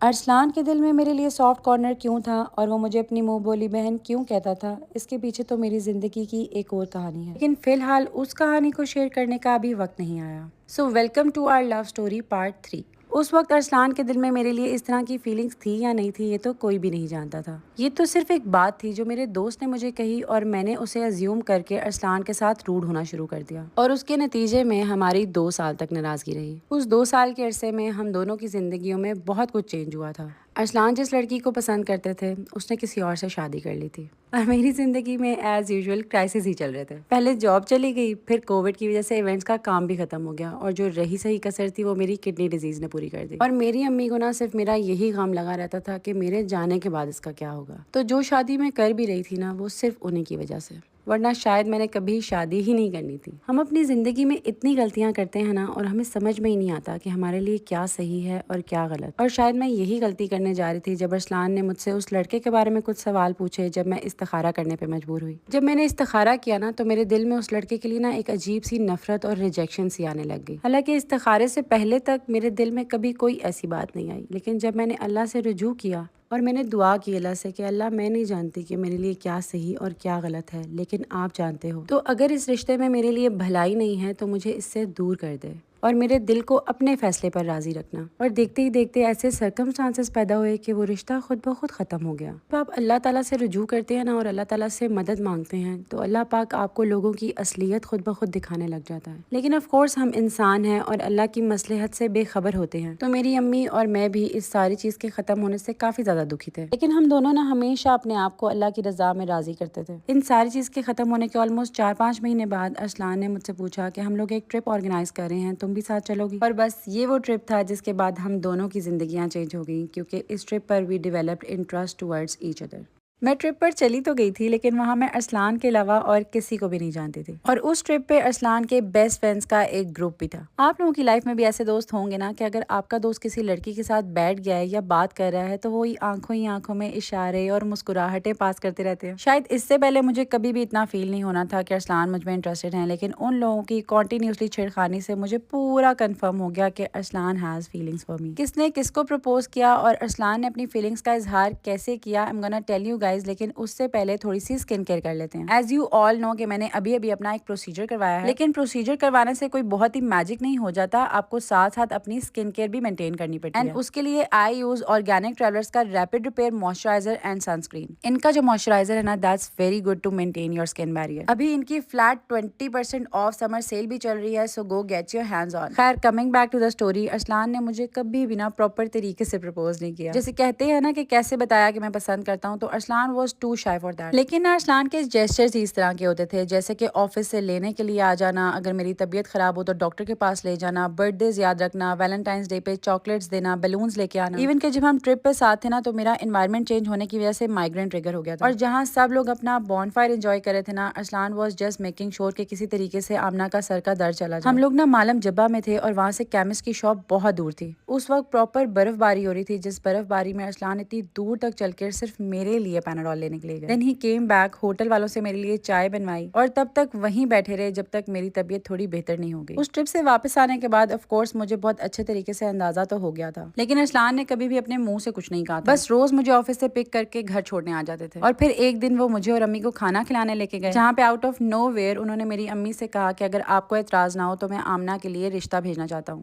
ارسلان کے دل میں میرے لیے سافٹ کارنر کیوں تھا اور وہ مجھے اپنی منہ بولی بہن کیوں کہتا تھا، اس کے پیچھے تو میری زندگی کی ایک اور کہانی ہے، لیکن فی الحال اس کہانی کو شیئر کرنے کا ابھی وقت نہیں آیا۔ So welcome to our love story part 3۔ اس وقت ارسلان کے دل میں میرے لیے اس طرح کی فیلنگز تھی یا نہیں تھی یہ تو کوئی بھی نہیں جانتا تھا۔ یہ تو صرف ایک بات تھی جو میرے دوست نے مجھے کہی اور میں نے اسے ازیوم کر کے ارسلان کے ساتھ روڈ ہونا شروع کر دیا، اور اس کے نتیجے میں ہماری 2 سال تک ناراضگی رہی۔ اس 2 سال کے عرصے میں ہم دونوں کی زندگیوں میں بہت کچھ چینج ہوا تھا۔ ارسلان جس لڑکی کو پسند کرتے تھے اس نے کسی اور سے شادی کر لی تھی، اور میری زندگی میں ایز یوزول کرائسس ہی چل رہے تھے۔ پہلے جاب چلی گئی، پھر کووڈ کی وجہ سے ایونٹس کا کام بھی ختم ہو گیا، اور جو رہی صحیح کسر تھی وہ میری کڈنی ڈیزیز نے پوری کر دی۔ اور میری امی کو نہ صرف میرا یہی غم لگا رہتا تھا کہ میرے جانے کے بعد اس کا کیا ہوگا، تو جو شادی میں کر بھی رہی تھی نا وہ صرف انہیں کی وجہ سے، ورنہ شاید میں نے کبھی شادی ہی نہیں کرنی تھی۔ ہم اپنی زندگی میں اتنی غلطیاں کرتے ہیں نا، اور ہمیں سمجھ میں ہی نہیں آتا کہ ہمارے لیے کیا صحیح ہے اور کیا غلط۔ اور شاید میں یہی غلطی کرنے جا رہی تھی جب ارسلان نے مجھ سے اس لڑکے کے بارے میں کچھ سوال پوچھے جب میں استخارہ کرنے پہ مجبور ہوئی۔ جب میں نے استخارہ کیا نا تو میرے دل میں اس لڑکے کے لیے نا ایک عجیب سی نفرت اور ریجیکشن سی آنے لگ گئی۔ حالانکہ استخارے سے پہلے تک میرے دل میں کبھی کوئی ایسی بات نہیں آئی، لیکن جب میں نے اللہ سے رجوع کیا اور میں نے دعا کی اللہ سے کہ اللہ میں نہیں جانتی کہ میرے لیے کیا صحیح اور کیا غلط ہے، لیکن آپ جانتے ہو، تو اگر اس رشتے میں میرے لیے بھلائی نہیں ہے تو مجھے اس سے دور کر دے اور میرے دل کو اپنے فیصلے پر راضی رکھنا۔ اور دیکھتے ہی دیکھتے ایسے سرکمسٹانسز پیدا ہوئے کہ وہ رشتہ خود بخود ختم ہو گیا۔ تو آپ اللہ تعالیٰ سے رجوع کرتے ہیں نا اور اللہ تعالیٰ سے مدد مانگتے ہیں تو اللہ پاک آپ کو لوگوں کی اصلیت خود بخود دکھانے لگ جاتا ہے، لیکن آف کورس ہم انسان ہیں اور اللہ کی مصلحت سے بے خبر ہوتے ہیں۔ تو میری امی اور میں بھی اس ساری چیز کے ختم ہونے سے کافی زیادہ دکھی تھے، لیکن ہم دونوں نا ہمیشہ اپنے آپ کو اللہ کی رضا میں راضی کرتے تھے۔ ان ساری چیز کے ختم ہونے کے آلموسٹ 4-5 مہینے بعد ارسلان نے مجھ سے پوچھا کہ ہم لوگ ایک ٹرپ آرگنائز کر رہے ہیں، تم بھی ساتھ چلو گی؟ اور بس یہ وہ ٹرپ تھا جس کے بعد ہم دونوں کی زندگیاں چینج ہو گئیں، کیونکہ اس ٹرپ پر we developed interest towards each other. میں ٹرپ پر چلی تو گئی تھی لیکن وہاں میں ارسلان کے علاوہ اور کسی کو بھی نہیں جانتی تھی، اور اس ٹرپ پہ ارسلان کے بیسٹ فرینڈز کا ایک گروپ بھی تھا۔ آپ لوگوں کی لائف میں بھی ایسے دوست ہوں گے نا کہ اگر آپ کا دوست کسی لڑکی کے ساتھ بیٹھ گیا ہے یا بات کر رہا ہے تو وہ آنکھوں ہی آنکھوں میں اشارے اور مسکراہٹیں پاس کرتے رہتے ہیں۔ شاید اس سے پہلے مجھے کبھی بھی اتنا فیل نہیں ہونا تھا کہ ارسلان مجھ میں انٹرسٹڈ ہیں، لیکن ان لوگوں کی کنٹینیوسلی چھیڑخانی سے مجھے پورا کنفرم ہو گیا کہ Arsalan has feelings for me. کس نے کس کو پرپوز کیا اور ارسلان نے اپنی فیلنگس کا اظہار کیسے کیا، I am gonna tell you guys, لیکن اس سے پہلے تھوڑی سی اسکن کیئر کر لیتے ہیں۔ ایز یو آل نو کہ میں نے ابھی اپنا ایک پروسیجر کروایا ہے، لیکن پروسیجر کروانے سے کوئی بہت ہی میجک نہیں ہو جاتا، آپ کو ساتھ ساتھ اپنی اسکن کیئر بھی مینٹین کرنی پڑتی ہے۔ اینڈ اس کے لیے آئی یوز آرگینک ٹریولرز کا rapid repair moisturiser and sunscreen. ان کا جو موئسچرائزر ہے نا that's very good to maintain your skin barrier. ابھی ان کی فلیٹ 20% آف سمر سیل بھی چل رہی ہے، so go get your hands on. خیر coming back to the story, Arslan نے مجھے کبھی بھی نا پراپر طریقے سے پرپوز نہیں کیا، جیسے کہتے ہیں نا کہ کیسے بتایا کہ میں پسند کرتا ہوں، تو Arsalan was too shy for that. لیکن ارسلان کے جیسچرز اس طرح کے ہوتے تھے جیسے کہ آفس سے لینے کے لیے آ جانا، اگر میری طبیعت خراب ہو تو ڈاکٹر کے پاس لے جانا، برتھ ڈیز یاد رکھنا، ویلنٹائنس ڈے پہ چاکلیٹس دینا، بیلونز لے کے آنا۔ ایون کہ جب ہم ٹرپ پہ ساتھ تھے نا تو میرا انوائرمنٹ چینج ہونے کی وجہ سے مائگرین ٹریگر ہو گیا تھا، اور جہاں سب لوگ اپنا بون فائر انجوائے کر رہے تھے نا، Arsalan was just making sure کہ کسی طریقے سے آمنہ کا سر کا درد چلا جائے۔ ہم لوگ نا مالم جبہ میں تھے اور وہاں سے کیمسٹ کی شاپ بہت دور تھی۔ اس وقت پراپر برف باری ہو رہی تھی، جس برف باری میں ارسلان اتنی دور تک چل کر صرف میرے لیے پیناڈول لینے کے لیے گئے۔ دین ہی کیم بیک، ہوٹل والوں سے میرے لیے چائے بنوائی، اور تب تک وہیں بیٹھے رہے جب تک میری طبیعت تھوڑی بہتر نہیں ہو گئی۔ اس ٹرپ سے واپس آنے کے بعد آف کورس مجھے بہت اچھے طریقے سے اندازہ تو ہو گیا تھا، لیکن ارسلان نے کبھی بھی اپنے منہ سے کچھ نہیں کہا تھا، بس روز مجھے آفس سے پک کر کے گھر چھوڑنے آ جاتے تھے۔ اور پھر ایک دن وہ مجھے اور امی کو کھانا کھلانے لے کے گئے، جہاں پہ آؤٹ آف نو ویئر انہوں نے میری امی سے کہا کہ اگر آپ کو اعتراض نہ ہو تو میں آمنہ کے لیے رشتہ بھیجنا چاہتا ہوں۔